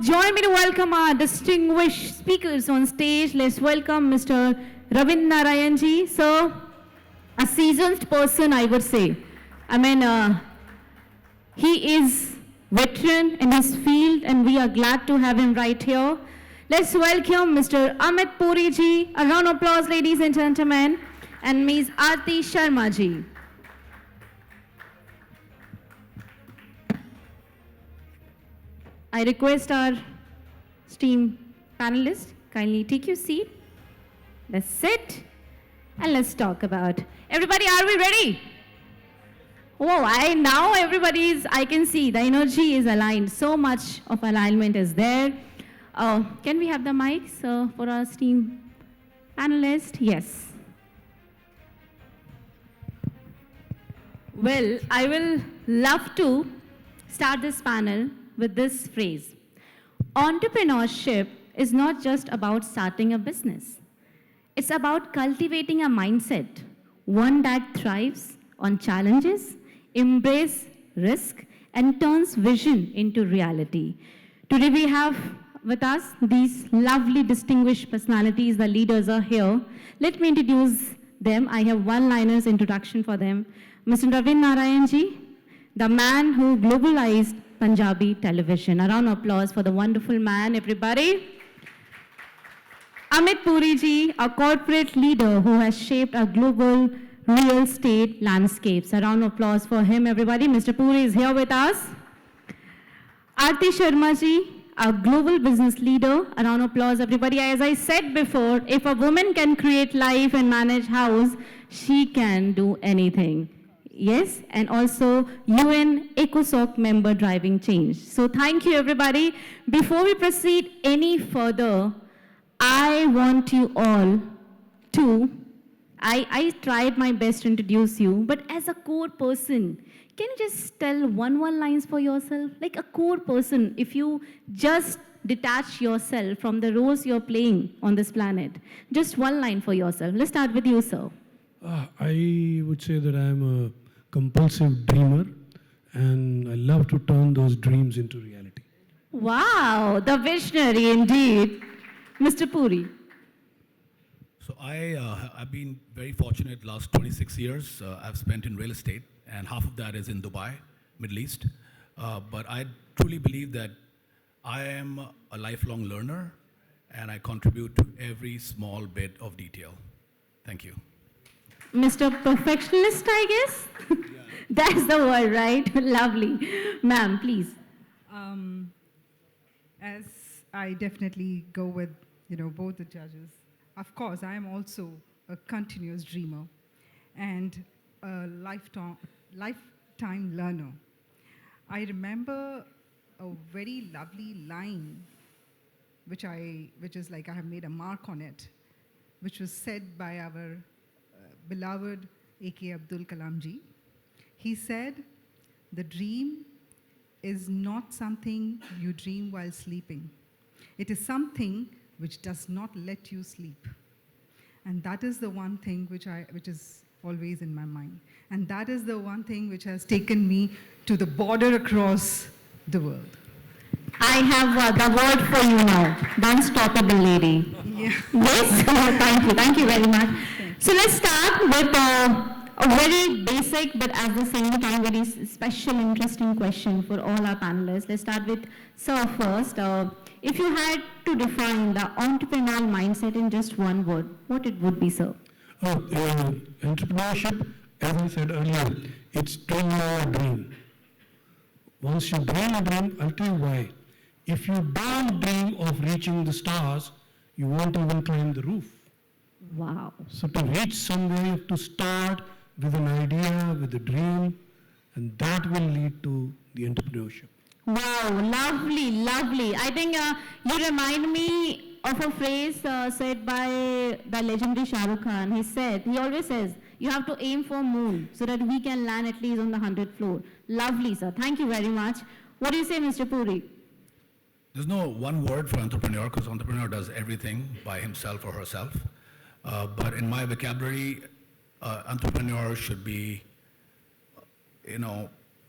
join me to welcome our distinguished speakers on stage. Let's welcome Mr. Rabindra Narayan ji. So, a seasoned person, I would say. I mean, he is veteran in his field, and we are glad to have him right here. Let's welcome Mr. Amit Puri ji. A round of applause, ladies and gentlemen. And Ms. Aarti Sharma ji. I request our esteemed panelists kindly take your seat. Let's sit and let's talk about. Everybody, are we ready? Oh, now I can see the energy is aligned. So much of alignment is there. Can we have the mics for our esteemed panelists? Yes. Well, I will love to start this panel with this phrase. Entrepreneurship is not just about starting a business. It's about cultivating a mindset, one that thrives on challenges, embraces risk, and turns vision into reality. Today we have with us these lovely distinguished personalities. The leaders are here. Let me introduce them. I have one-liners introduction for them. Mr. Rabindra Narayan ji, the man who globalized Punjabi television. A round of applause for the wonderful man, everybody. Amit Puri ji, a corporate leader who has shaped a global real estate landscapes. A round of applause for him, everybody. Mr. Puri is here with us. Aarti Sharma ji, a global business leader. A round of applause, everybody. As I said before, if a woman can create life and manage house, she can do anything. Yes, and also UN ECOSOC member driving change. So thank you, everybody. Before we proceed any further, I want you all to, I tried my best to introduce you, but as a core person, can you just tell one lines for yourself? Like a core person, if you just detach yourself from the roles you're playing on this planet, just one line for yourself. Let's start with you, sir. I would say that I'm a compulsive dreamer, and I love to turn those dreams into reality. Wow, the visionary indeed. Mr. Puri. So I've been very fortunate last 26 years. I've spent in real estate, and half of that is in Dubai, Middle East. But I truly believe that I am a lifelong learner, and I contribute to every small bit of detail. Thank you. Mr. Perfectionist, I guess? Yeah. That's the word, right? Lovely. Ma'am, please. As I definitely go with, both the judges, of course, I am also a continuous dreamer and a lifetime learner. I remember a very lovely line, which is like I have made a mark on it, which was said by our beloved A.K. Abdul Kalam ji. He said, the dream is not something you dream while sleeping. It is something which does not let you sleep. And that is the one thing which is always in my mind. And that is the one thing which has taken me to the border across the world. I have the word for you now. The unstoppable lady. Yeah. Yes? Thank you very much. So let's start with a very basic, but at the same time very special, interesting question for all our panelists. Let's start with Sir first. If you had to define the entrepreneurial mindset in just one word, what it would be, sir? Entrepreneurship, as I said earlier, it's dreaming a dream. Once you dream a dream, I'll tell you why. If you don't dream of reaching the stars, you won't even climb the roof. Wow. So to reach somewhere, you have to start with an idea, with a dream, and that will lead to the entrepreneurship. Wow, lovely, lovely. I think you remind me of a phrase said by the legendary Shah Rukh Khan. He always says, you have to aim for moon so that we can land at least on the 100th floor. Lovely, sir. Thank you very much. What do you say, Mr. Puri? There's no one word for entrepreneur, because entrepreneur does everything by himself or herself. But in my vocabulary, entrepreneur should be,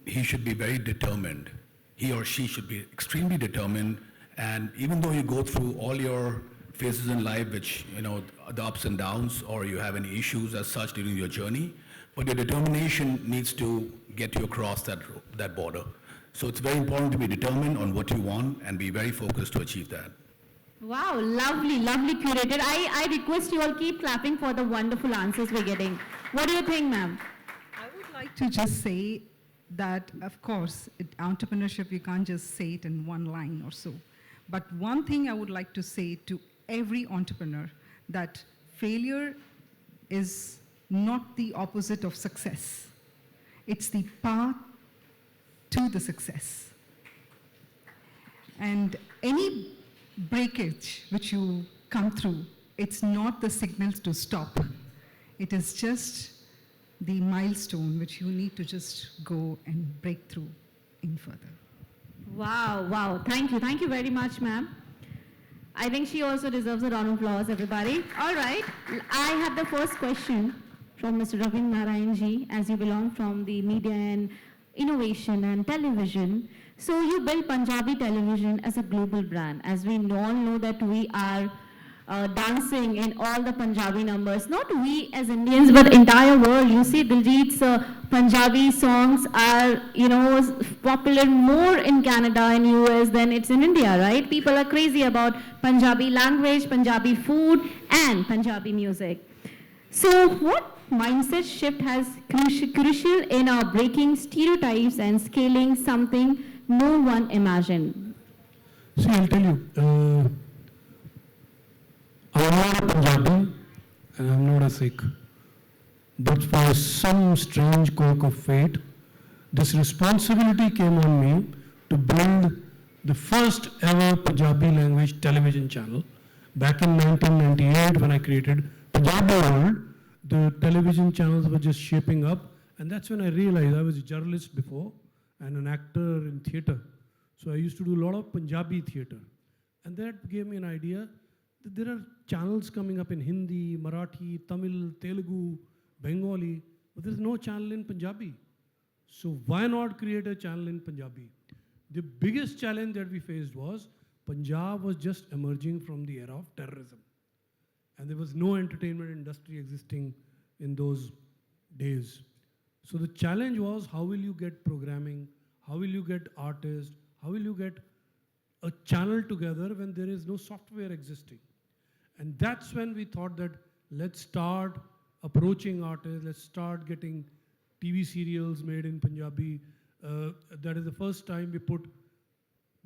he should be very determined. He or she should be extremely determined And even though you go through all your phases in life, which, the ups and downs, or you have any issues as such during your journey, but your determination needs to get you across that border. So it's very important to be determined on what you want and be very focused to achieve that. Wow, lovely, lovely curated. I request you all keep clapping for the wonderful answers we're getting. What do you think, ma'am? I would like to just say that, of course, entrepreneurship, you can't just say it in one line or so. But one thing I would like to say to every entrepreneur, that failure is not the opposite of success. It's the path to the success. And any breakage which you come through, it's not the signals to stop. It is just the milestone which you need to just go and break through in further. Wow, wow. Thank you very much, ma'am. I think she also deserves a round of applause, everybody. All right. I have the first question from Mr. Rabindra Narayan ji, as you belong from the media and innovation and television. So you built Punjabi television as a global brand. As we all know that we are dancing in all the Punjabi numbers. Not we as Indians, but entire world. You see Diljit's Punjabi songs are, popular more in Canada and US than it's in India, right? People are crazy about Punjabi language, Punjabi food, and Punjabi music. So what mindset shift has crucial in our breaking stereotypes and scaling something no one imagined? See, I'll tell you, I'm not a Punjabi and I'm not a Sikh. But for some strange quirk of fate, this responsibility came on me to build the first ever Punjabi language television channel. Back in 1998, when I created Punjabi World, the television channels were just shaping up, and that's when I realized I was a journalist before and an actor in theatre. So I used to do a lot of Punjabi theatre. And that gave me an idea that there are channels coming up in Hindi, Marathi, Tamil, Telugu, Bengali, but there's no channel in Punjabi. So why not create a channel in Punjabi? The biggest challenge that we faced was Punjab was just emerging from the era of terrorism. And there was no entertainment industry existing in those days. So the challenge was, how will you get programming? How will you get artists? How will you get a channel together when there is no software existing? And that's when we thought that let's start approaching artists, let's start getting TV serials made in Punjabi. That is the first time we put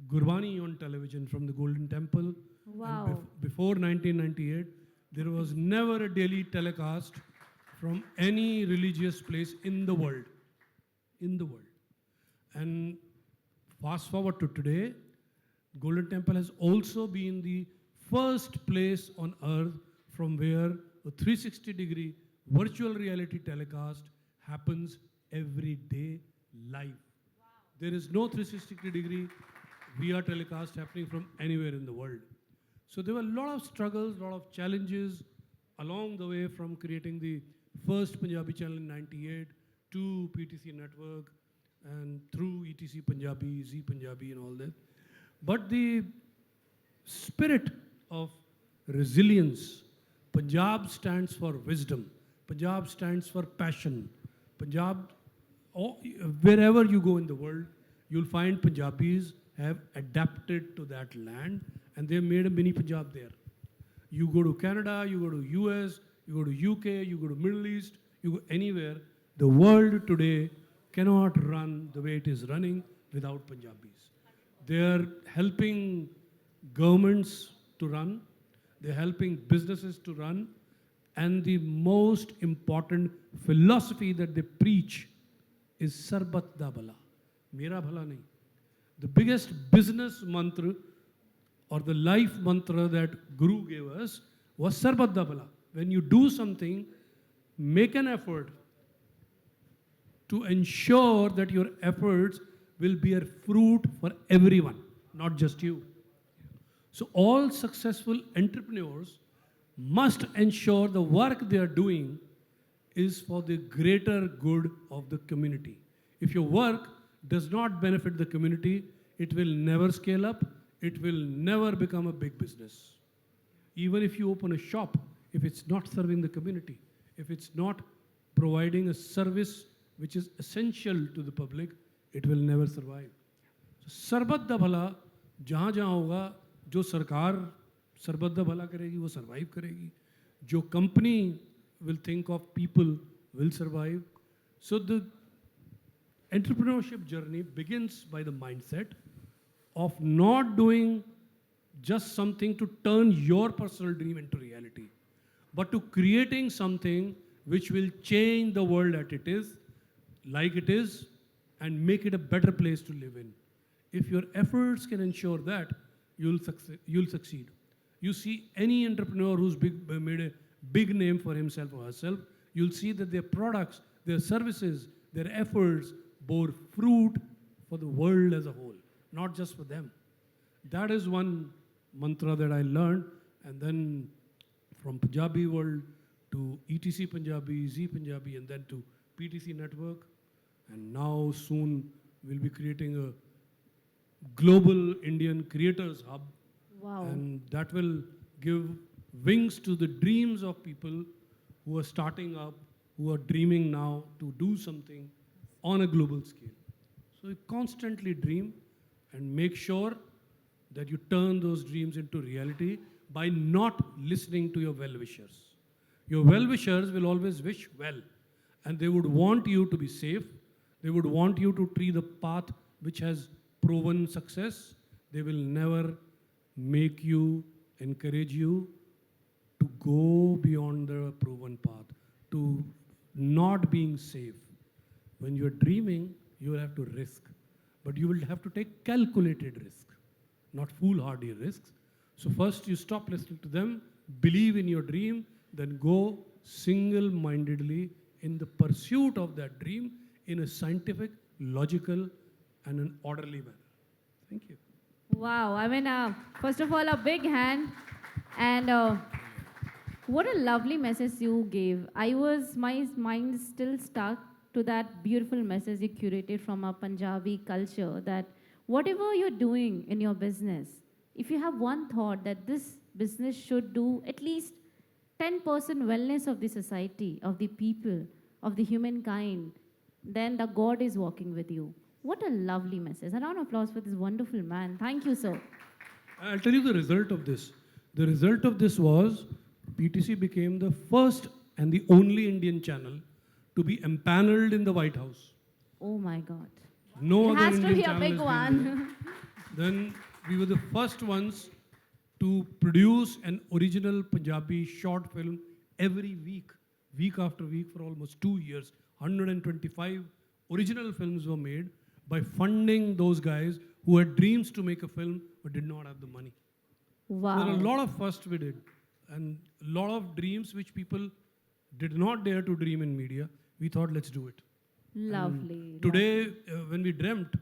Gurbani on television from the Golden Temple. Wow. And before 1998, there was never a daily telecast from any religious place in the world. In the world. And fast forward to today, Golden Temple has also been the first place on earth from where a 360-degree virtual reality telecast happens every day live. Wow. There is no 360-degree VR telecast happening from anywhere in the world. So there were a lot of struggles, a lot of challenges along the way, from creating the first Punjabi channel in 98 to PTC Network and through ETC Punjabi, Z Punjabi and all that. But the spirit of resilience, Punjab stands for wisdom, Punjab stands for passion. Punjab, wherever you go in the world, you'll find Punjabis have adapted to that land and they've made a mini Punjab there. You go to Canada, you go to US, you go to UK, you go to Middle East, you go anywhere, the world today cannot run the way it is running without Punjabis. They're helping governments to run, they're helping businesses to run, and the most important philosophy that they preach is Sarbat da Bhala, Mera Bhala nahi. The biggest business mantra or the life mantra that Guru gave us was Sarbat da Bhala. When you do something, make an effort to ensure that your efforts will bear fruit for everyone, not just you. So all successful entrepreneurs must ensure the work they are doing is for the greater good of the community. If your work does not benefit the community, it will never scale up, it will never become a big business. Even if you open a shop, if it's not serving the community, if it's not providing a service which is essential to the public, it will never survive. So, सरबत दा भला जहाँ जहाँ होगा, जो सरकार सरबत दा भला करेगी वो survive करेगी, जो company will think of people will survive. So the entrepreneurship journey begins by the mindset of not doing just something to turn your personal dream into reality, but to creating something which will change the world as it is, like it is, and make it a better place to live in. If your efforts can ensure that, you'll succeed. You see any entrepreneur who's made a big name for himself or herself, you'll see that their products, their services, their efforts bore fruit for the world as a whole, not just for them. That is one mantra that I learned, and then from Punjabi world to ETC Punjabi, Z Punjabi, and then to PTC Network, and now soon we'll be creating a global Indian creators hub. Wow. And that will give wings to the dreams of people who are starting up, who are dreaming now to do something on a global scale. So you constantly dream and make sure that you turn those dreams into reality by not listening to your well-wishers. Your well-wishers will always wish well, and they would want you to be safe. They would want you to tree the path which has proven success. They will never make you, encourage you to go beyond the proven path, to not being safe. When you're dreaming, you will have to risk, but you will have to take calculated risk, not foolhardy risks. So first you stop listening to them, believe in your dream, then go single-mindedly in the pursuit of that dream in a scientific, logical, and an orderly manner. Thank you. Wow. I mean, first of all, a big hand. And what a lovely message you gave. My mind is still stuck to that beautiful message you curated from our Punjabi culture, that whatever you're doing in your business, if you have one thought that this business should do at least 10% wellness of the society, of the people, of the humankind, then the God is walking with you. What a lovely message. A round of applause for this wonderful man. Thank you, sir. I'll tell you the result of this. The result of this was PTC became the first and the only Indian channel to be empaneled in the White House. Oh my God. No It other has to Indian be a channel big has been one. there. Then we were the first ones to produce an original Punjabi short film every week, week after week for almost 2 years. 125 original films were made by funding those guys who had dreams to make a film but did not have the money. Wow. There are a lot of firsts we did, and a lot of dreams which people did not dare to dream in media. We thought, let's do it. Lovely. Today, when we dreamt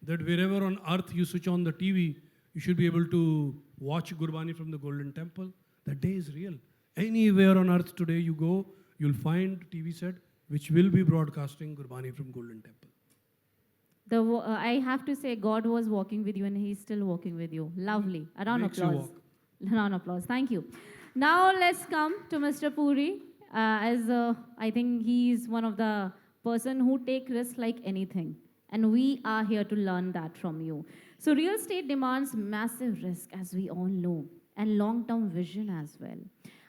that wherever on earth you switch on the TV, you should be able to watch Gurbani from the Golden Temple. That day is real. Anywhere on earth today you go, you'll find TV set which will be broadcasting Gurbani from Golden Temple. I have to say, God was walking with you and He's still walking with you. Lovely. A round of Makes you applause. walk. A round of applause. Thank you. Now let's come to Mr. Puri. I think he's one of the person who take risks like anything. And we are here to learn that from you. So real estate demands massive risk, as we all know, and long-term vision as well.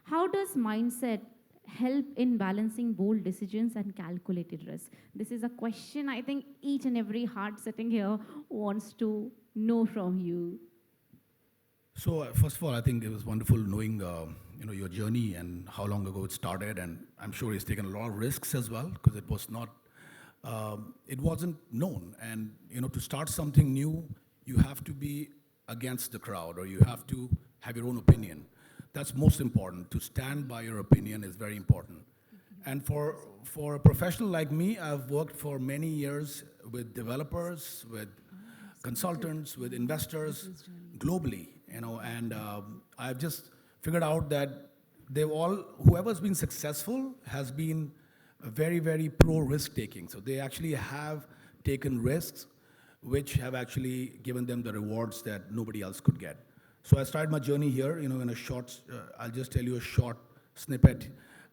How does mindset help in balancing bold decisions and calculated risk? This is a question I think each and every heart sitting here wants to know from you. So first of all, I think it was wonderful knowing your journey and how long ago it started, and I'm sure he's taken a lot of risks as well, because it was not, it wasn't known. And to start something new, you have to be against the crowd, or you have to have your own opinion. That's most important. To stand by your opinion is very important. And for a professional like me, I've worked for many years with developers, with consultants, with investors globally, and I've just figured out that whoever's been successful has been very, very pro risk taking. So they actually have taken risks which have actually given them the rewards that nobody else could get. So I started my journey here, in a short, I'll just tell you a short snippet.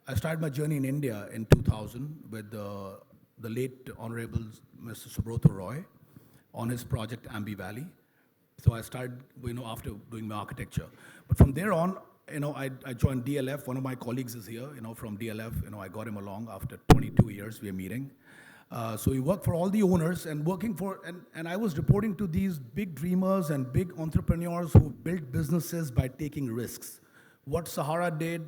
I started my journey in India in 2000 with the late Honorable Mr. Subrata Roy on his project Ambi Valley. So I started, after doing my architecture. But from there on, I joined DLF. One of my colleagues is here, from DLF. I got him along after 22 years. We are meeting. So we work for all the owners and and I was reporting to these big dreamers and big entrepreneurs who built businesses by taking risks. What Sahara did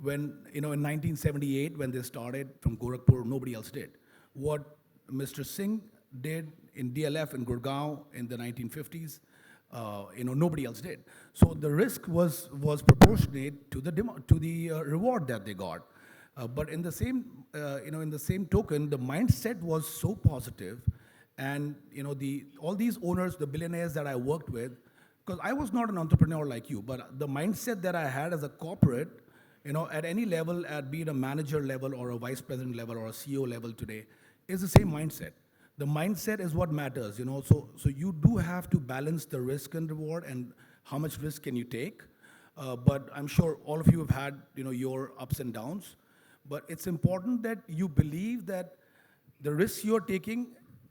when, in 1978, when they started from Gorakhpur, nobody else did. What Mr. Singh did in DLF in Gurgaon in the 1950s, nobody else did. So the risk was proportionate to the reward that they got. But in the same token, the mindset was so positive, and all these owners, the billionaires that I worked with, because I was not an entrepreneur like you, but the mindset that I had as a corporate, at any level, be it a manager level or a vice president level or a CEO level today, is the same mindset. The mindset is what matters, So you do have to balance the risk and reward, and how much risk can you take. But I'm sure all of you have had, your ups and downs. But it's important that you believe that the risks you're taking,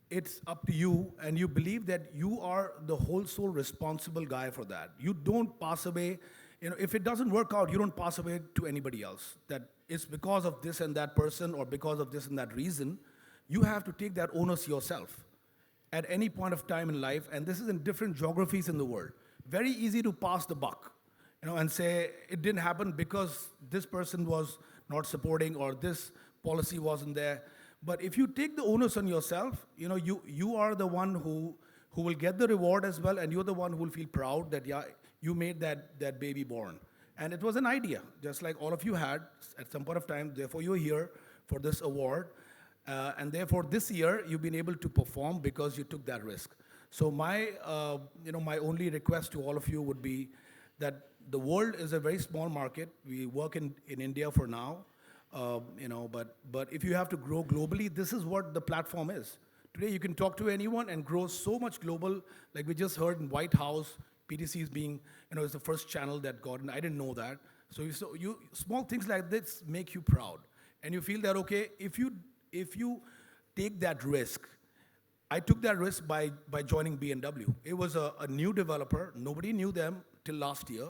it's up to you, and you believe that you are the whole soul responsible guy for that. You don't pass away. If it doesn't work out, you don't pass away to anybody else. That it's because of this and that person or because of this and that reason. You have to take that onus yourself at any point of time in life, and this is in different geographies in the world. Very easy to pass the buck, and say it didn't happen because this person was not supporting or this policy wasn't there. But if you take the onus on yourself, you are the one who will get the reward as well, and you're the one who will feel proud that, yeah, you made that baby born. And it was an idea, just like all of you had at some point of time. Therefore, you're here for this award. And therefore, this year, you've been able to perform because you took that risk. So my only request to all of you would be that the world is a very small market. We work in India for now, but if you have to grow globally, this is what the platform is. Today, you can talk to anyone and grow so much global. Like we just heard in White House, PTC is being, is the first channel that got, and I didn't know that. So small things like this make you proud. And you feel that, okay, if you take that risk, I took that risk by joining B&W. It was a new developer. Nobody knew them till last year.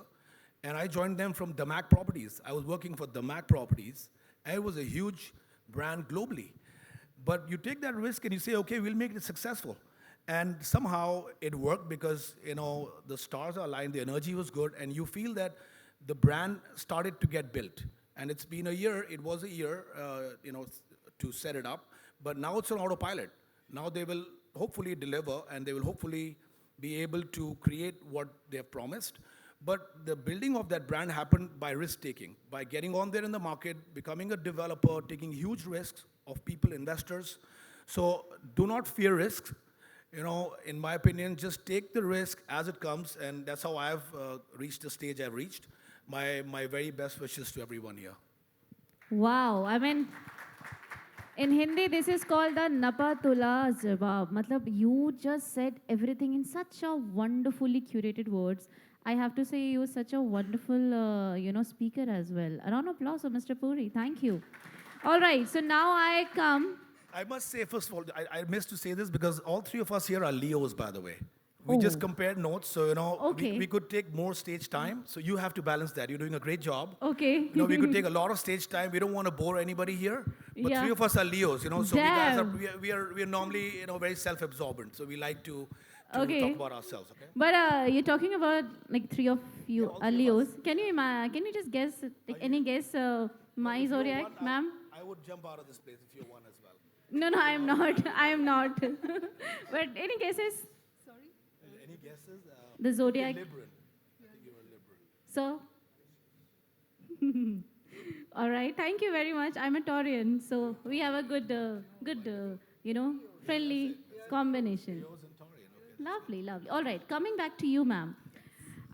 And I joined them from Damak Properties. I was working for Damak Properties. And it was a huge brand globally. But you take that risk and you say, okay, we'll make it successful. And somehow it worked because, the stars are aligned, the energy was good, and you feel that the brand started to get built. And it's been a year, it was a year, to set it up. But now it's on autopilot. Now they will hopefully deliver, and they will hopefully be able to create what they have promised. But the building of that brand happened by risk-taking, by getting on there in the market, becoming a developer, taking huge risks of people, investors. So do not fear risks. In my opinion, just take the risk as it comes, and that's how I've reached the stage I've reached. My very best wishes to everyone here. Wow, I mean, in Hindi, this is called the Napa Tula Jawab. Matlab, you just said everything in such a wonderfully curated words. I have to say you are such a wonderful, speaker as well. A round of applause for Mr. Puri. Thank you. All right, so now I come. I must say, first of all, I missed to say this because all three of us here are Leos, by the way. We just compared notes, so, Okay. we could take more stage time. So you have to balance that. You're doing a great job. Okay. We could take a lot of stage time. We don't want to bore anybody here. But Yeah. three of us are Leos, so Damn. we are normally, very self-absorbent. So we like to Okay. talk about ourselves, okay? But you're talking about like three of you all are three of Leos. Can you just guess, any guess, my If you're zodiac, one, ma'am? I would jump out of this place if you're one as well. No, I am not. I am not. But any guesses? Any guesses? The zodiac. You're Libran. I think you're a Libran. So, all right. Thank you very much. I'm a Taurian, so we have a good, friendly combination. Leos and Taurian, okay. Lovely, lovely. All right. Coming back to you, ma'am.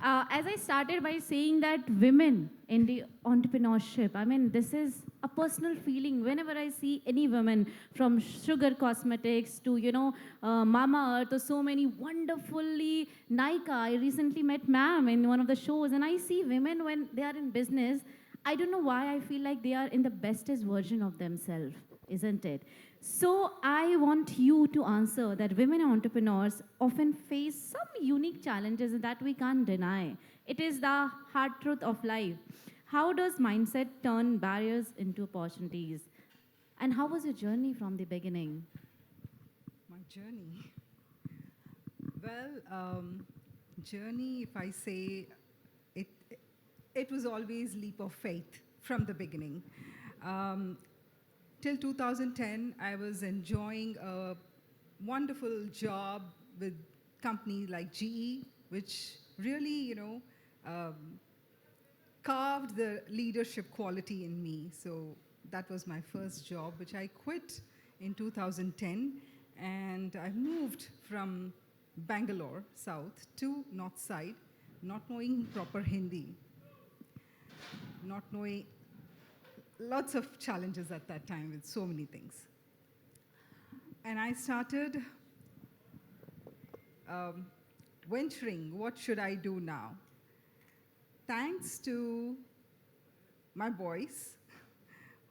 As I started by saying that women in the entrepreneurship, I mean, this is a personal feeling. Whenever I see any woman from Sugar Cosmetics to, Mama Earth, or so many wonderfully Nika. I recently met ma'am in one of the shows, and I see women when they are in business. I don't know why I feel like they are in the bestest version of themselves, isn't it? So I want you to answer that women entrepreneurs often face some unique challenges that we can't deny. It is the hard truth of life. How does mindset turn barriers into opportunities? And how was your journey from the beginning? My journey. Well, journey, if I say it, it was always leap of faith from the beginning. Um, Till 2010, I was enjoying a wonderful job with companies like GE, which really, um, carved the leadership quality in me. So that was my first job, which I quit in 2010. And I moved from Bangalore, south, to north side, not knowing proper Hindi, not knowing lots of challenges at that time with so many things. And I started venturing, what should I do now? Thanks to my boys,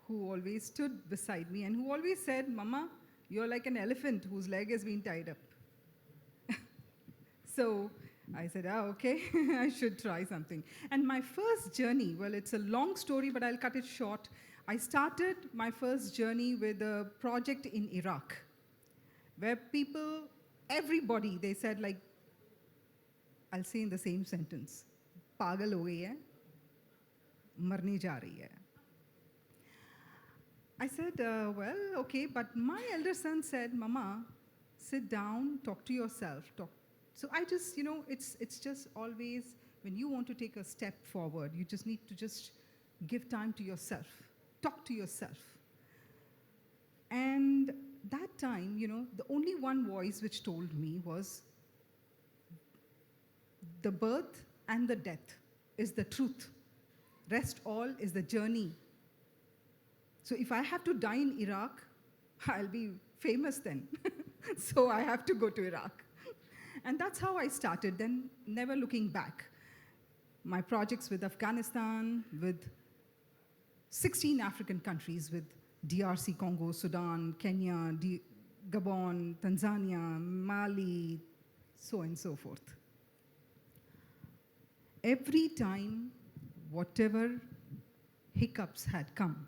who always stood beside me and who always said, Mama, you're like an elephant whose leg has been tied up. So I said, okay, I should try something. And my first journey, well, it's a long story, but I'll cut it short. I started my first journey with a project in Iraq, where people, everybody, they said, like, I'll say in the same sentence, pagal ho gayi hai, marne ja rahi hai. I said, well, okay, but my elder son said, Mama, sit down, talk to yourself, talk. So I just, it's just always, when you want to take a step forward, you just need to just give time to yourself, talk to yourself. And that time, the only one voice which told me was, the birth and the death is the truth. Rest all is the journey. So if I have to die in Iraq, I'll be famous then. So I have to go to Iraq. And that's how I started, then never looking back. My projects with Afghanistan, with 16 African countries, with DRC, Congo, Sudan, Kenya, Gabon, Tanzania, Mali, so on and so forth. Every time, whatever hiccups had come,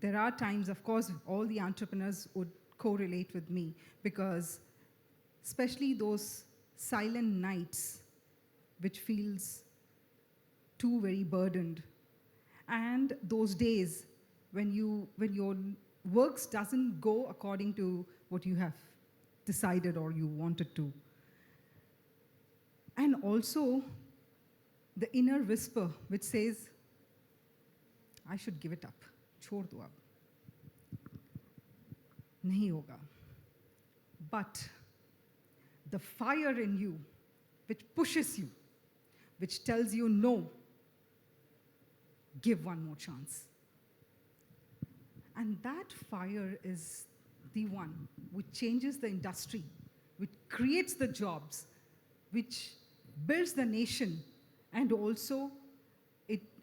there are times, of course, all the entrepreneurs would correlate with me, because especially those silent nights, which feels too very burdened, and those days when your works doesn't go according to what you have decided or you wanted to. And also the inner whisper which says, I should give it up, chhod do ab, nahi hoga. But the fire in you, which pushes you, which tells you no, give one more chance. And that fire is the one which changes the industry, which creates the jobs, which builds the nation, and also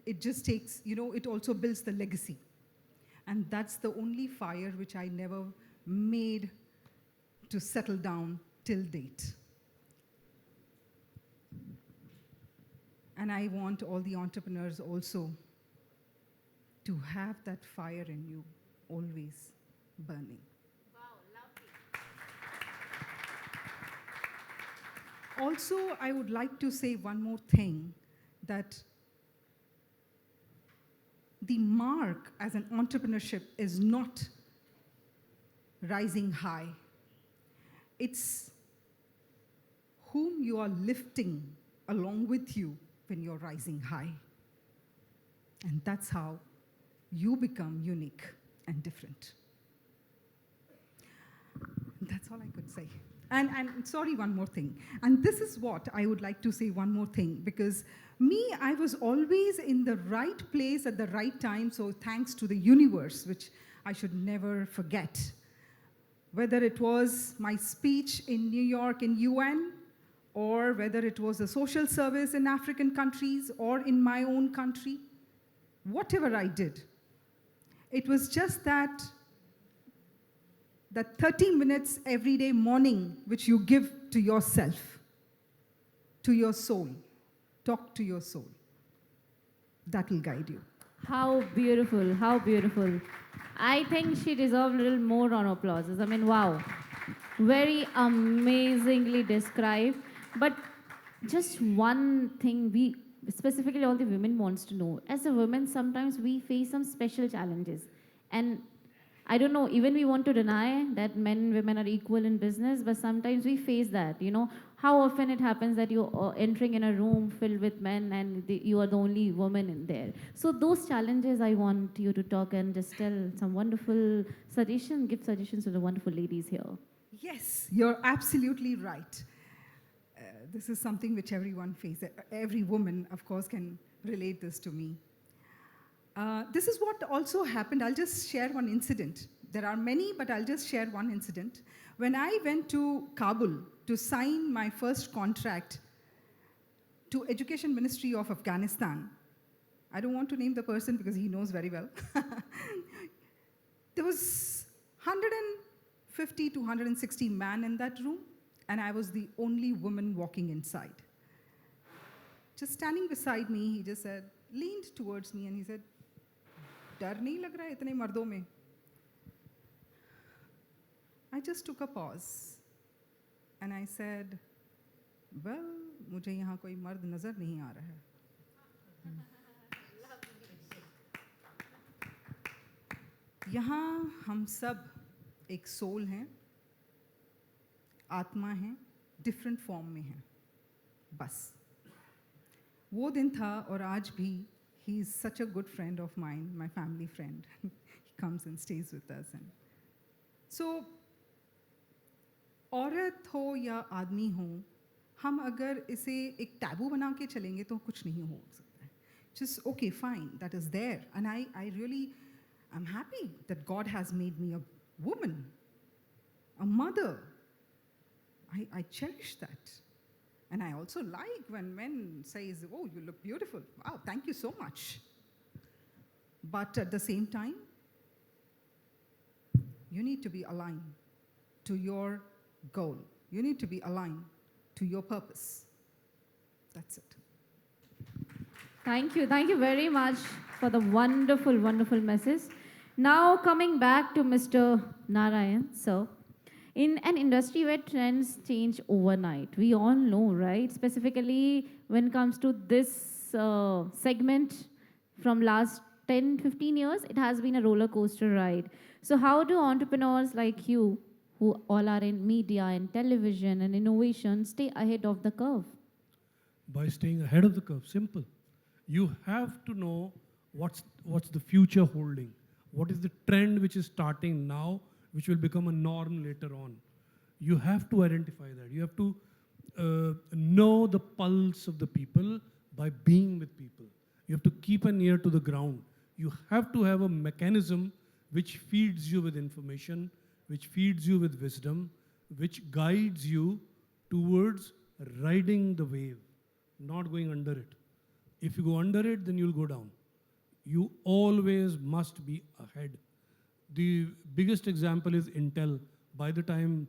it just takes, it also builds the legacy. And that's the only fire which I never made to settle down till date. And I want all the entrepreneurs also to have that fire in you always burning. Wow, lovely. Also, I would like to say one more thing, that the mark as an entrepreneurship is not rising high. It's whom you are lifting along with you when you're rising high. And that's how you become unique and different. That's all I could say. And sorry, one more thing. And this is what I would like to say, one more thing, because I was always in the right place at the right time, so thanks to the universe, which I should never forget. Whether it was my speech in New York in UN, or whether it was a social service in African countries or in my own country, whatever I did, it was just that 30 minutes every day morning which you give to yourself, to your soul. Talk to your soul. That will guide you. How beautiful, how beautiful. I think she deserves a little more on applauses. I mean, wow. Very amazingly described. But just one thing we, specifically all the women wants to know. As a woman, sometimes we face some special challenges. And I don't know, even we want to deny that men and women are equal in business, but sometimes we face that, you know. How often it happens that you're entering in a room filled with men and you are the only woman in there. So those challenges, I want you to talk and just tell some wonderful suggestions, give suggestions to the wonderful ladies here. Yes, you're absolutely right. This is something which everyone faces. Every woman, of course, can relate this to me. This is what also happened. I'll just share one incident. There are many, but I'll just share one incident. When I went to Kabul to sign my first contract to Education Ministry of Afghanistan, I don't want to name the person because he knows very well. There was 150 to 160 men in that room, and I was the only woman walking inside. Just standing beside me, he just said, leaned towards me and he said, "Dar nahi lag raha hai itne mardon mein?" I just took a pause and I said, well, मुझे यहाँ कोई मर्द नजर नहीं आ रहा है. यहाँ हम सब एक सोल हैं, आत्मा हैं, डिफरेंट फॉर्म में हैं, बस. वो दिन था और आज भी. He is such a good friend of mine, my family friend. He comes and stays with us. And so, औरत हो या आदमी हो, हम अगर इसे एक टैबू बना के चलेंगे तो कुछ नहीं हो सकता है. Just okay, fine, that is there. And I really, I'm happy that God has made me a woman, a mother. I cherish that. And I also like when men say, oh, you look beautiful. Wow, thank you so much. But at the same time, you need to be aligned to your goal. You need to be aligned to your purpose. That's it. Thank you. Thank you very much for the wonderful, wonderful message. Now coming back to Mr. Narayan, sir. In an industry where trends change overnight, we all know, right? Specifically when it comes to this segment from last 10, 15 years, it has been a roller coaster ride. So how do entrepreneurs like you, who all are in media and television and innovation, stay ahead of the curve? By staying ahead of the curve, simple. You have to know what's the future holding. What is the trend which is starting now, which will become a norm later on. You have to identify that. You have to know the pulse of the people by being with people. You have to keep an ear to the ground. You have to have a mechanism which feeds you with information, which feeds you with wisdom, which guides you towards riding the wave, not going under it. If you go under it, then you'll go down. You always must be ahead. The biggest example is Intel. By the time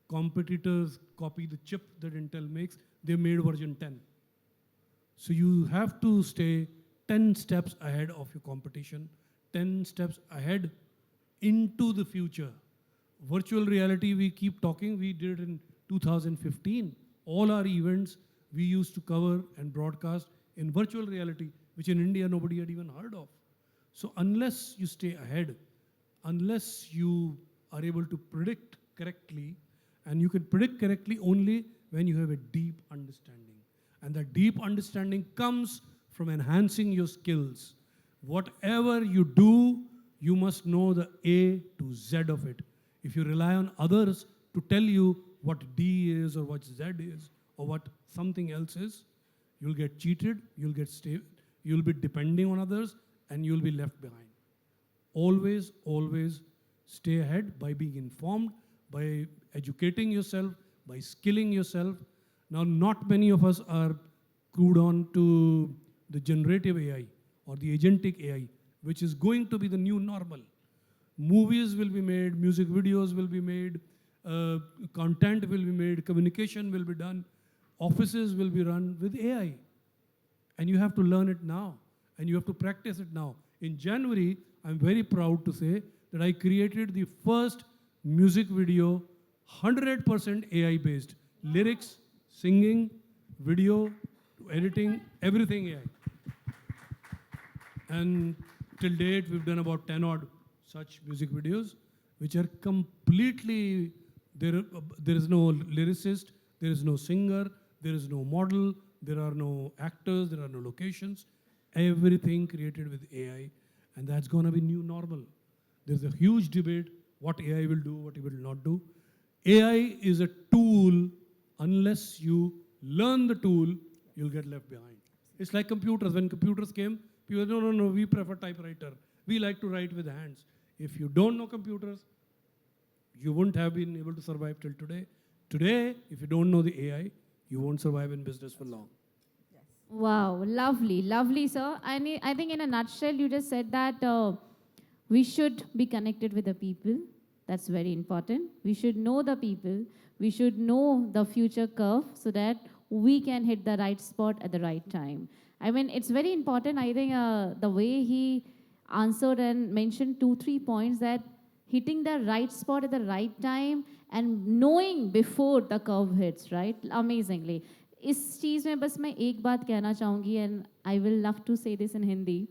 competitors copy the chip that Intel makes, they made version 10. So you have to stay 10 steps ahead of your competition, 10 steps ahead into the future. Virtual reality, we keep talking, we did it in 2015. All our events we used to cover and broadcast in virtual reality, which in India nobody had even heard of. So unless you stay ahead, unless you are able to predict correctly, and you can predict correctly only when you have a deep understanding. And that deep understanding comes from enhancing your skills. Whatever you do, you must know the A to Z of it. If you rely on others to tell you what D is or what Z is or what something else is, you'll get cheated, you'll be depending on others, and you'll be left behind. Always, always stay ahead by being informed, by educating yourself, by skilling yourself. Now, not many of us are clued on to the generative AI or the agentic AI, which is going to be the new normal. Movies will be made, music videos will be made, content will be made, communication will be done, offices will be run with AI. And you have to learn it now, and you have to practice it now. In January, I'm very proud to say that I created the first music video 100% AI based. Lyrics, singing, video, editing, everything AI. And till date, we've done about 10 odd such music videos, which are completely, there is no lyricist, there is no singer, there is no model, there are no actors, there are no locations. Everything created with AI, and that's going to be new normal. There's a huge debate what AI will do, what it will not do. AI is a tool. Unless you learn the tool, you'll get left behind. It's like computers. When computers came, people said, no, we prefer typewriter. We like to write with hands. If you don't know computers, you wouldn't have been able to survive till today. Today, if you don't know the AI, you won't survive in business for long. Wow, lovely, lovely, sir. I think in a nutshell, you just said that we should be connected with the people. That's very important. We should know the people. We should know the future curve so that we can hit the right spot at the right time. I mean, it's very important. I think the way he answered and mentioned 2-3 points, that hitting the right spot at the right time and knowing before the curve hits, right? Amazingly. इस चीज़ में बस मैं एक बात कहना चाहूँगी, and I will love to say this in Hindi.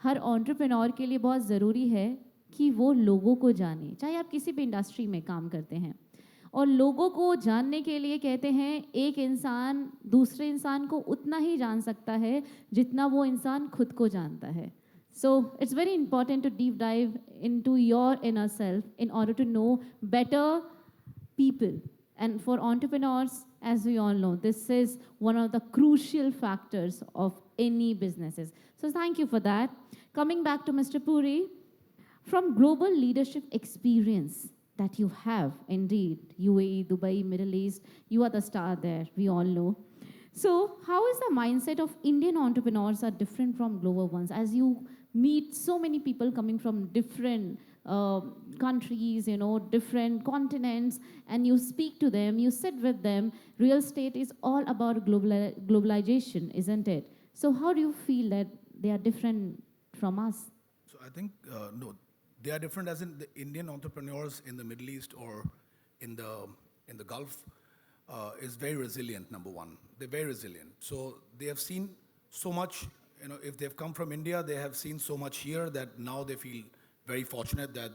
हर entrepreneur के लिए बहुत ज़रूरी है कि वो लोगों को जाने, चाहे आप किसी भी इंडस्ट्री में काम करते हैं. और लोगों को जानने के लिए कहते हैं एक इंसान दूसरे इंसान को उतना ही जान सकता है जितना वो इंसान खुद को जानता है. So it's very important to deep dive into your inner self in order to know better people. And for entrepreneurs, as we all know, this is one of the crucial factors of any businesses. So thank you for that. Coming back to Mr. Puri, from global leadership experience that you have, indeed, UAE, Dubai, Middle East, you are the star there, we all know. So how is the mindset of Indian entrepreneurs are different from global ones? As you meet so many people coming from different countries, different continents, and you speak to them, you sit with them. Real estate is all about globalization, isn't it? So how do you feel that they are different from us? So I think, no, they are different as in the Indian entrepreneurs in the Middle East or in the Gulf is very resilient, number one. They're very resilient. So they have seen so much, if they've come from India, they have seen so much here that now they feel very fortunate that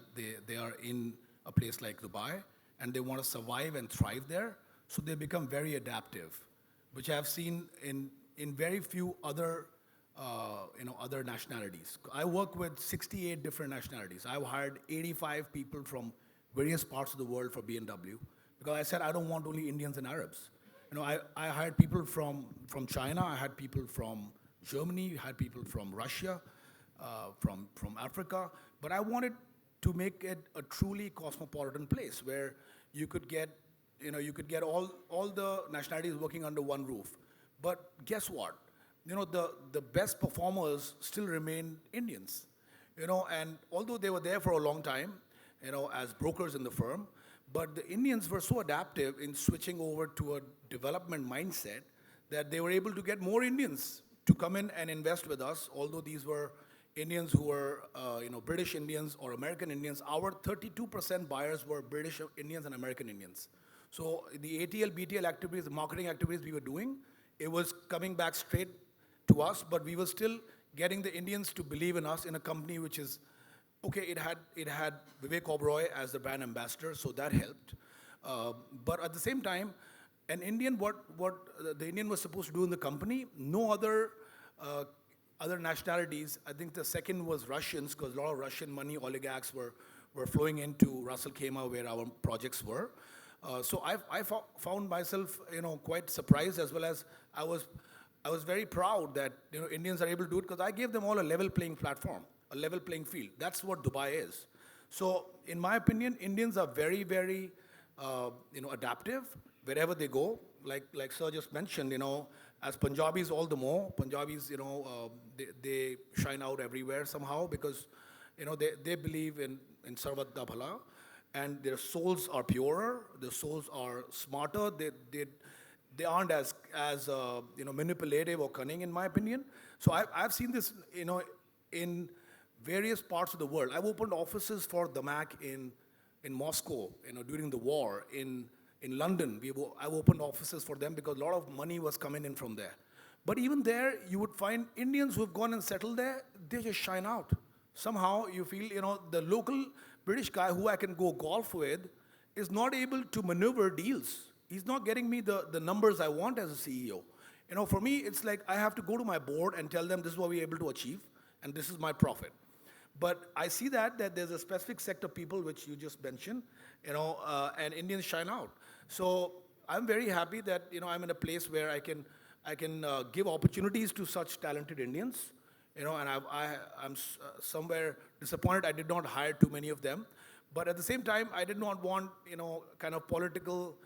they are in a place like Dubai and they want to survive and thrive there. So they become very adaptive, which I've seen in very few other other nationalities. I work with 68 different nationalities. I've hired 85 people from various parts of the world for B&W because I said I don't want only Indians and Arabs. I hired people from China. I had people from Germany. I had people from Russia, from Africa. But I wanted to make it a truly cosmopolitan place where you could get all the nationalities working under one roof. But guess what? The best performers still remain Indians. And although they were there for a long time, as brokers in the firm, but the Indians were so adaptive in switching over to a development mindset that they were able to get more Indians to come in and invest with us, although these were Indians who were, British Indians or American Indians. Our 32% buyers were British Indians and American Indians. So the ATL, BTL activities, the marketing activities we were doing, it was coming back straight to us, but we were still getting the Indians to believe in us in a company which is, okay, it had Vivek Oberoi as the brand ambassador, so that helped. But at the same time, an Indian, what the Indian was supposed to do in the company, no other nationalities. I think the second was Russians, because a lot of Russian money oligarchs were flowing into Russell Khema, where our projects were. So I found myself, quite surprised, as well as I was very proud that Indians are able to do it, because I gave them all a level playing platform, a level playing field. That's what Dubai is. So in my opinion, Indians are very, very adaptive wherever they go. Like Sir just mentioned, as Punjabis all the more. Punjabis, they shine out everywhere somehow, because they believe in Sarvat da Bhala, and their souls are purer, their souls are smarter. They aren't as manipulative or cunning, in my opinion. So I've seen this in various parts of the world. I've opened offices for Damak in Moscow, during the war. In London, I've opened offices for them because a lot of money was coming in from there. But even there, you would find Indians who have gone and settled there, they just shine out. Somehow you feel, the local British guy who I can go golf with is not able to maneuver deals. He's not getting me the numbers I want as a CEO. For me, it's like I have to go to my board and tell them this is what we're able to achieve, and this is my profit. But I see that there's a specific sect of people which you just mentioned, and Indians shine out. So I'm very happy that I'm in a place where I can give opportunities to such talented Indians. And I'm somewhere disappointed I did not hire too many of them. But at the same time, I did not want kind of political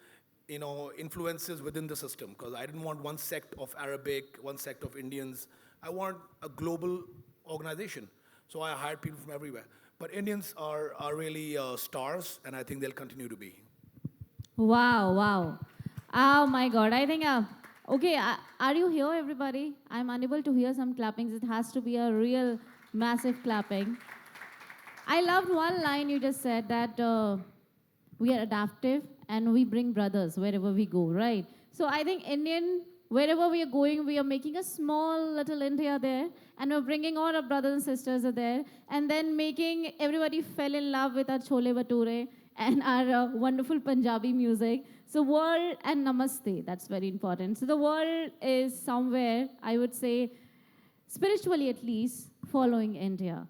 influences within the system, because I didn't want one sect of Arabic, one sect of Indians. I want a global organization. So I hired people from everywhere. But Indians are really stars, and I think they'll continue to be. Wow, wow. Oh my God. I think, okay, are you here, everybody? I'm unable to hear some clappings. It has to be a real massive clapping. I loved one line you just said, that we are adaptive and we bring brothers wherever we go, right? So I think Indian, wherever we are going, we are making a small little India there, and we're bringing all our brothers and sisters are there, and then making everybody fell in love with our chole bhature and our wonderful Punjabi music. So world and namaste, that's very important. So the world is somewhere, I would say, spiritually at least, following India,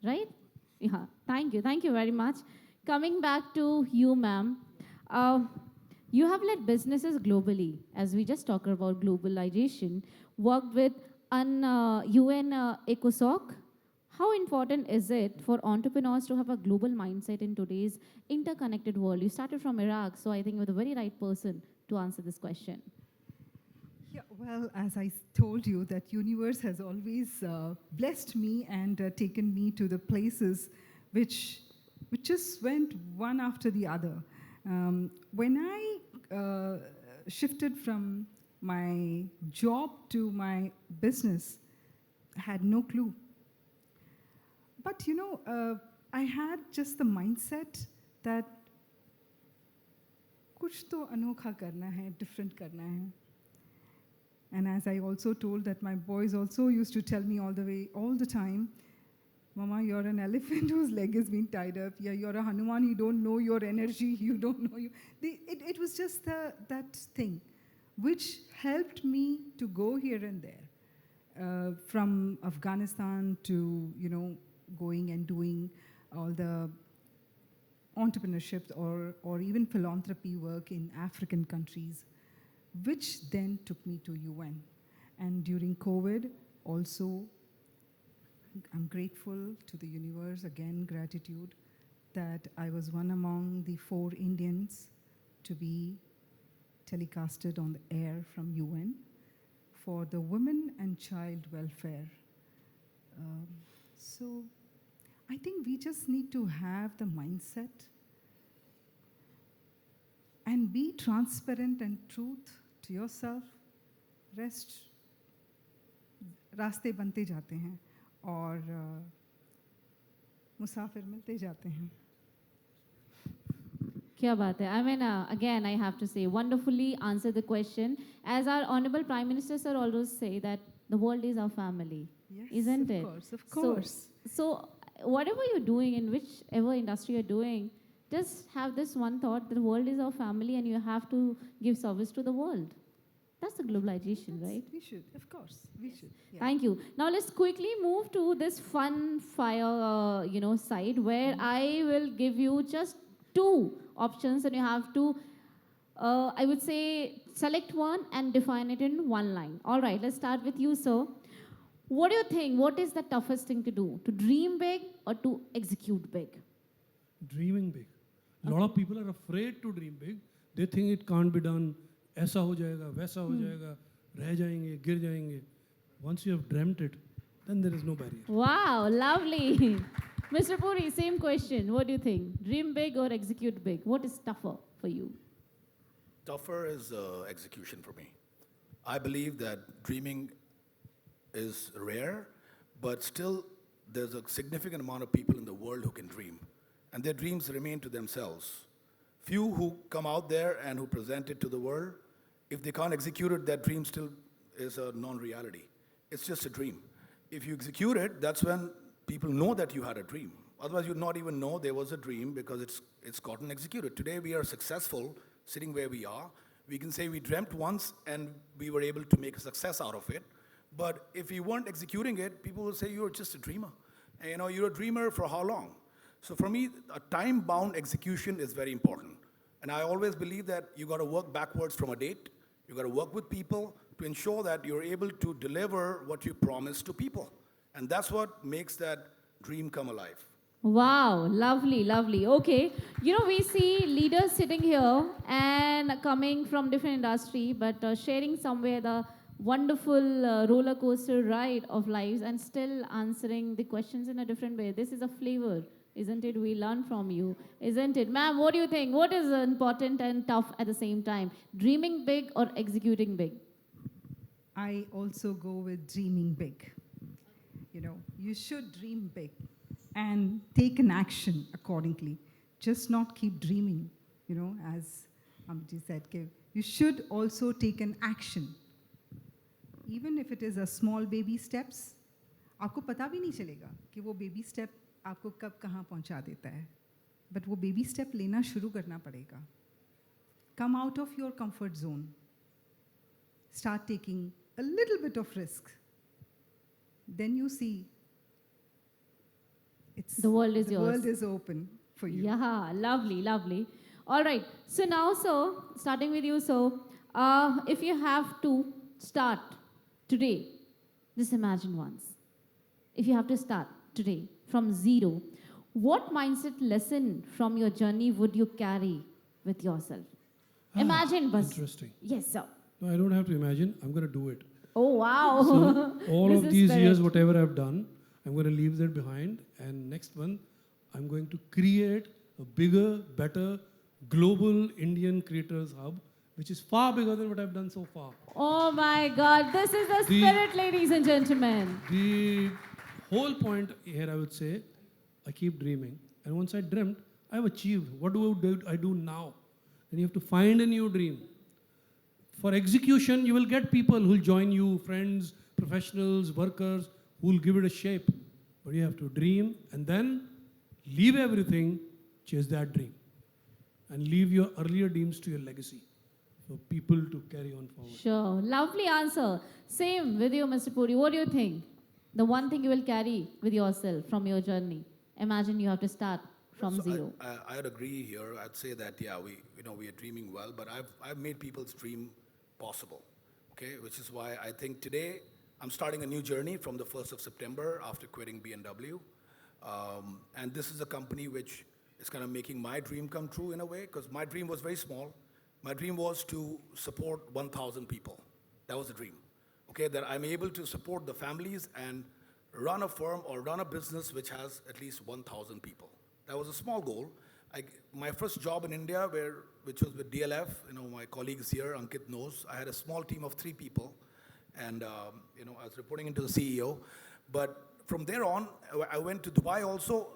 right? Yeah, thank you very much. Coming back to you, ma'am, you have led businesses globally, as we just talked about globalization, worked with UN ECOSOC. How important is it for entrepreneurs to have a global mindset in today's interconnected world? You started from Iraq, so I think you're the very right person to answer this question. Yeah, well, as I told you, that universe has always blessed me and taken me to the places which just went one after the other. When I shifted from my job to my business, I had no clue. But I had just the mindset that कुछ तो अनोखा करना है, different करना है. And as I also told that my boys also used to tell me all the time, Mama, you're an elephant whose leg has been tied up. Yeah, you're a Hanuman, you don't know your energy, you don't know you. It was just that thing which helped me to go here and there. From Afghanistan to, going and doing all the entrepreneurship or even philanthropy work in African countries, which then took me to UN. And during COVID, also, I'm grateful to the universe, again, gratitude, that I was one among the 4 Indians to be telecasted on the air from UN for the women and child welfare. So I think we just need to have the mindset and be transparent and truth to yourself. Rest रास्ते बनते जाते हैं और मुसाफिर मिलते जाते हैं. Kya baat hai? I mean, again, I have to say, wonderfully answered the question. As our Honorable Prime Minister sir always say that the world is our family, Yes, isn't it? Of course. So whatever you're doing, in whichever industry you're doing, just have this one thought, that the world is our family and you have to give service to the world. That's the globalization, right? We should, of course, we should. Yeah. Thank you. Now let's quickly move to this fun fire, side where I will give you just 2 options and you have to I would say select one and define it in one line. All right, let's start with you, sir. What do you think? What is the toughest thing to do? To dream big or to execute big? Dreaming big. A lot of people are afraid to dream big. They think it can't be done. ऐसा हो जाएगा, वैसा हो जाएगा, रह जाएंगे, गिर जाएंगे. Once you have dreamt it, then there is no barrier. Wow, lovely. Mr. Puri, same question. What do you think? Dream big or execute big? What is tougher for you? Tougher is execution for me. I believe that dreaming is rare, but still there's a significant amount of people in the world who can dream, and their dreams remain to themselves. Few who come out there and who present it to the world, if they can't execute it, that dream still is a non-reality. It's just a dream. If you execute it, that's when people know that you had a dream. Otherwise, you'd not even know there was a dream because it's gotten executed. Today, we are successful sitting where we are. We can say we dreamt once and we were able to make a success out of it. But if you weren't executing it, people will say you're just a dreamer. And, you're a dreamer for how long? So for me, a time-bound execution is very important. And I always believe that you got to work backwards from a date. You got to work with people to ensure that you're able to deliver what you promise to people. And that's what makes that dream come alive. Wow, lovely, lovely. Okay, we see leaders sitting here and coming from different industry, but sharing somewhere the wonderful roller coaster ride of lives and still answering the questions in a different way. This is a flavor, isn't it? We learn from you, isn't it? Ma'am, what do you think? What is important and tough at the same time? Dreaming big or executing big? I also go with dreaming big. You should dream big and take an action accordingly. Just not keep dreaming, as Amit said. You should also take an action. Even if it is a small baby steps, आपको पता भी नहीं चलेगा कि वो baby step आपको कब कहाँ पहुँचा देता है. But वो baby step लेना शुरू करना पड़ेगा. Come out of your comfort zone. Start taking a little bit of risk. Then you see the world is yours. The world is open for you. Yeah, lovely, lovely. All right. So now, sir, starting with you, sir, if you have to start today, just imagine once. If you have to start today from zero, what mindset lesson from your journey would you carry with yourself? Imagine, but interesting. Yes, sir. No, I don't have to imagine. I'm going to do it. Oh, wow. So all This of is these spirit. years, whatever I've done, I'm going to leave that behind. And next one, I'm going to create a bigger, better, global Indian creators hub, which is far bigger than what I've done so far. Oh my God, this is the spirit, ladies and gentlemen. The whole point here, I would say, I keep dreaming. And once I dreamt, I've achieved. What do I do now? Then you have to find a new dream. For execution, you will get people who will join you, friends, professionals, workers, who will give it a shape. But you have to dream and then leave everything, chase that dream. And leave your earlier dreams to your legacy for people to carry on forward. Sure, lovely answer. Same with you, Mr. Puri. What do you think? The one thing you will carry with yourself from your journey. Imagine you have to start from zero. I'd agree here. I'd say that we are dreaming well, but I've made people's dream possible. Okay, which is why I think today I'm starting a new journey from the 1st of September after quitting BMW, and this is a company which is kind of making my dream come true in a way, because my dream was very small. My dream was to support 1,000 people. That was the dream. Okay, that I'm able to support the families and run a firm or run a business which has at least 1,000 people. That was a small goal. My first job in India, which was with DLF, my colleagues here, Ankit knows, I had a small team of 3 people, and I was reporting into the CEO. But from there on, I went to Dubai also.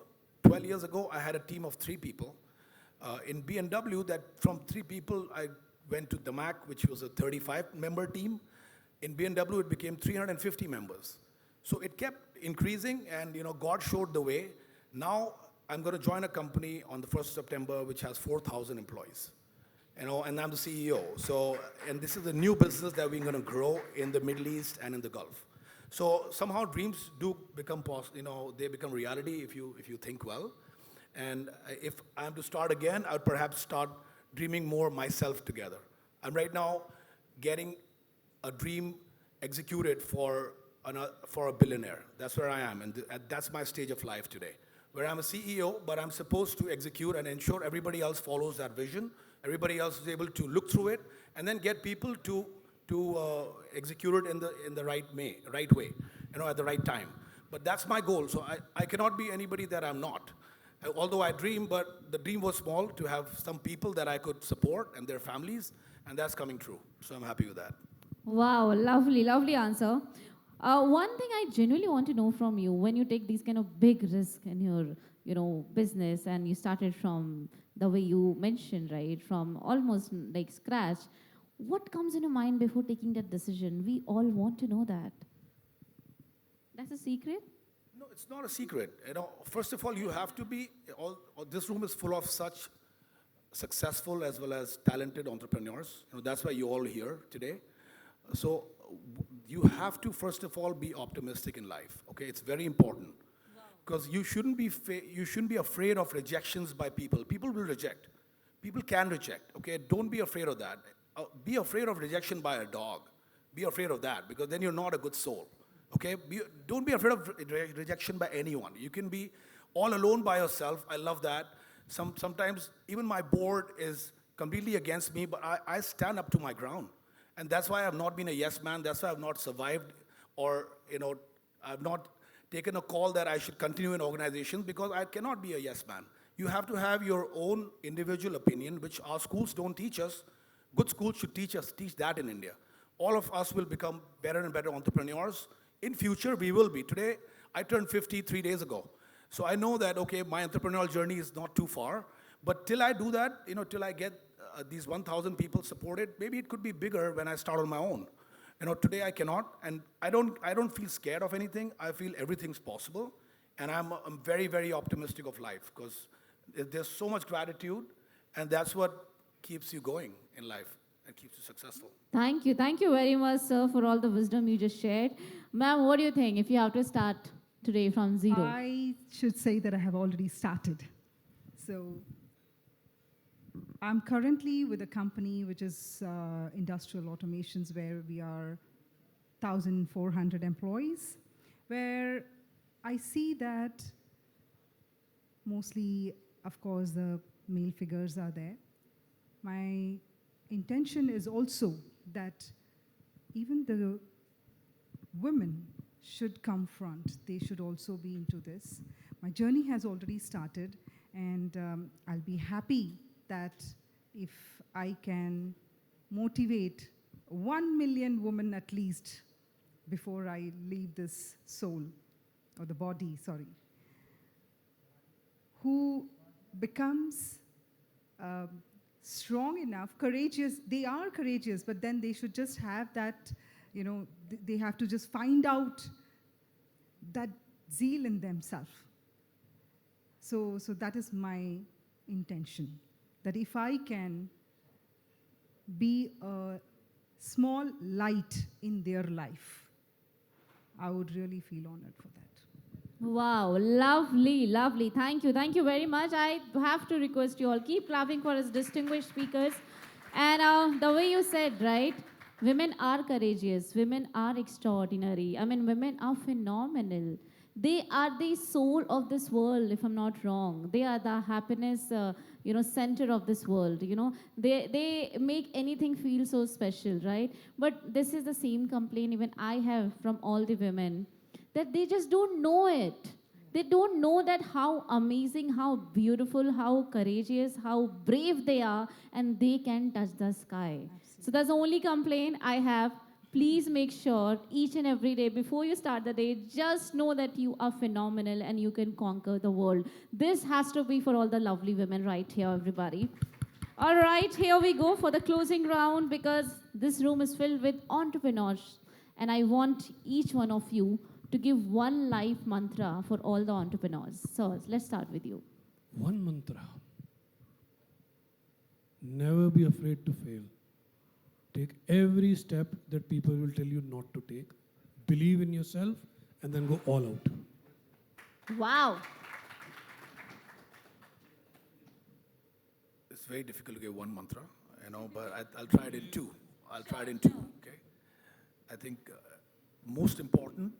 12 years ago, I had a team of 3 people. In BMW, that from 3 people, I went to Damak, which was a 35-member team. In BMW, it became 350 members. So it kept increasing, and God showed the way. Now I'm going to join a company on the 1st of September, which has 4,000 employees. And I'm the CEO. So, and this is a new business that we're going to grow in the Middle East and in the Gulf. So somehow dreams do become they become reality if you think well. And if I'm to start again, I would perhaps start dreaming more myself together. I'm right now getting a dream executed for a billionaire. That's where I am, and that's my stage of life today, where I'm a CEO, but I'm supposed to execute and ensure everybody else follows that vision, everybody else is able to look through it, and then get people to execute it in the right way, at the right time. But that's my goal. So I cannot be anybody that I'm not. Although I dream, but the dream was small, to have some people that I could support and their families, and that's coming true. So I'm happy with that. Wow, lovely, lovely answer. One thing I genuinely want to know from you, when you take these kind of big risks in your, business, and you started from the way you mentioned, right, from almost like scratch, what comes in your mind before taking that decision? We all want to know that. That's a secret? No, it's not a secret. First of all, you have to be. This room is full of such successful as well as talented entrepreneurs. That's why you're all here today. So you have to first of all be optimistic in life. Okay, it's very important, because you shouldn't be afraid of rejections by people. People will reject. People can reject. Okay, don't be afraid of that. Be afraid of rejection by a dog. Be afraid of that, because then you're not a good soul. Okay, don't be afraid of rejection by anyone. You can be all alone by yourself. I love that. Sometimes even my board is completely against me, but I stand up to my ground. And that's why I've not been a yes man. That's why I've not survived, or I've not taken a call that I should continue in organizations, because I cannot be a yes man. You have to have your own individual opinion, which our schools don't teach us. Good schools should teach that in India. All of us will become better and better entrepreneurs. In future, we will be. Today, I turned 50 3 days ago. So I know that, okay, my entrepreneurial journey is not too far. But till I do that, till I get these 1,000 people supported, maybe it could be bigger when I start on my own. Today I cannot, and I don't feel scared of anything. I feel everything's possible, and I'm very, very optimistic of life, because there's so much gratitude, and that's what keeps you going in life and keeps you successful. Thank you. Thank you very much, sir, for all the wisdom you just shared. Ma'am, what do you think if you have to start today from zero? I should say that I have already started. So I'm currently with a company which is Industrial Automations, where we are 1,400 employees, where I see that mostly, of course, the male figures are there. My intention is also that even the women should come front. They should also be into this. My journey has already started, and I'll be happy that if I can motivate 1 million women at least before I leave this soul, or the body, sorry, who becomes strong enough, courageous. They are courageous, but then they should just have that, they have to just find out that zeal in themselves. So that is my intention, that if I can be a small light in their life, I would really feel honored for that. Wow, lovely, lovely. Thank you very much. I have to request you all, keep clapping for us distinguished speakers. And the way you said, right, women are courageous, women are extraordinary. I mean, women are phenomenal. They are the soul of this world, if I'm not wrong. They are the happiness, center of this world. They make anything feel so special, right? But this is the same complaint even I have from all the women, that they just don't know it. They don't know that how amazing, how beautiful, how courageous, how brave they are, and they can touch the sky. Absolutely. So that's the only complaint I have. Please make sure each and every day before you start the day, just know that you are phenomenal and you can conquer the world. This has to be for all the lovely women right here, everybody. All right, here we go for the closing round, because this room is filled with entrepreneurs, and I want each one of you to give one life mantra for all the entrepreneurs. So let's start with you. One mantra. Never be afraid to fail. Take every step that people will tell you not to take. Believe in yourself, and then go all out. Wow. it's very difficult to give one mantra, but I'll try it in two. I'll try it in two, okay? I think most important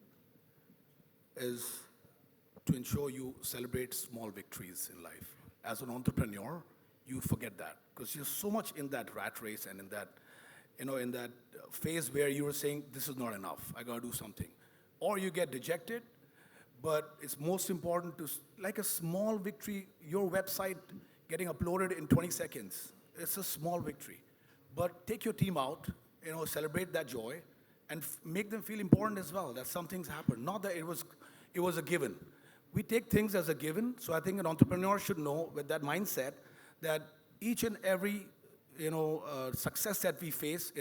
is to ensure you celebrate small victories in life. As an entrepreneur, you forget that because you're so much in that rat race and in that, in that phase where you were saying, this is not enough, I gotta do something. Or you get dejected, but it's most important to, like a small victory, your website getting uploaded in 20 seconds. It's a small victory. But take your team out, celebrate that joy, and make them feel important as well, that something's happened. Not that it was a given. We take things as a given, so I think an entrepreneur should know with that mindset that each and every success that we face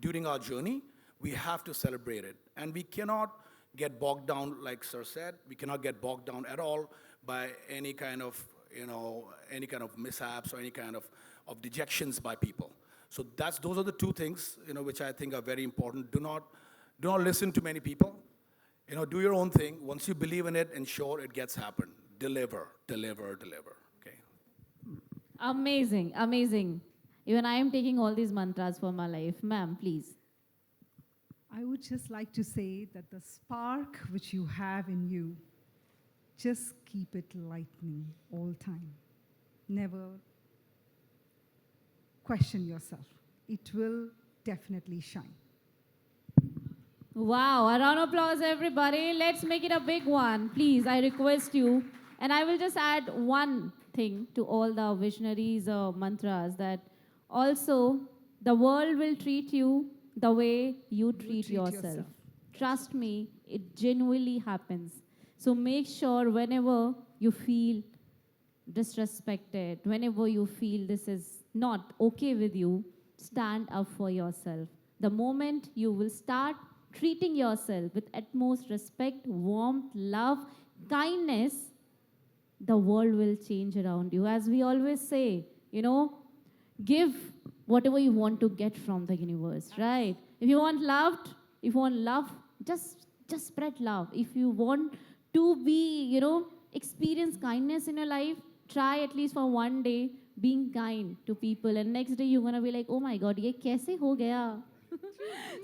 during our journey, we have to celebrate it. And we cannot get bogged down, like Sir said, we cannot get bogged down at all by any kind of mishaps or any kind of dejections by people. So those are the two things, which I think are very important. Do not listen to many people. Do your own thing. Once you believe in it, ensure it gets happen. Deliver, deliver, deliver. Okay. Amazing, amazing. Even I am taking all these mantras for my life. Ma'am, please. I would just like to say that the spark which you have in you, just keep it lightning all time. Never question yourself. It will definitely shine. Wow, a round of applause, everybody. Let's make it a big one, please. I request you. And I will just add one thing to all the visionaries mantras, that also the world will treat you the way you treat yourself. Trust me, it genuinely happens. So make sure whenever you feel disrespected, whenever you feel this is not okay with you, stand up for yourself. The moment you will start treating yourself with utmost respect, warmth, love, kindness, the world will change around you. As we always say, give whatever you want to get from the universe, right? If you want love, just spread love. If you want to be, experience kindness in your life, try at least for one day being kind to people, and next day you're gonna be like, oh my God, ye kaise ho gaya?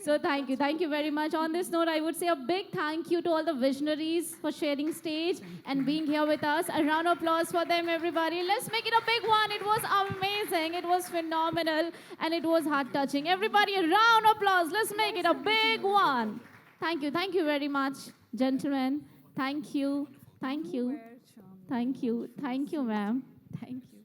So thank you very much. On this note, I would say a big thank you to all the visionaries for sharing stage and being here with us. A round of applause for them, everybody. Let's make it a big one. It was amazing, it was phenomenal, and it was heart-touching. Everybody, a round of applause. Let's make it a big one. Thank you very much, gentlemen. Thank you, ma'am. Thank you.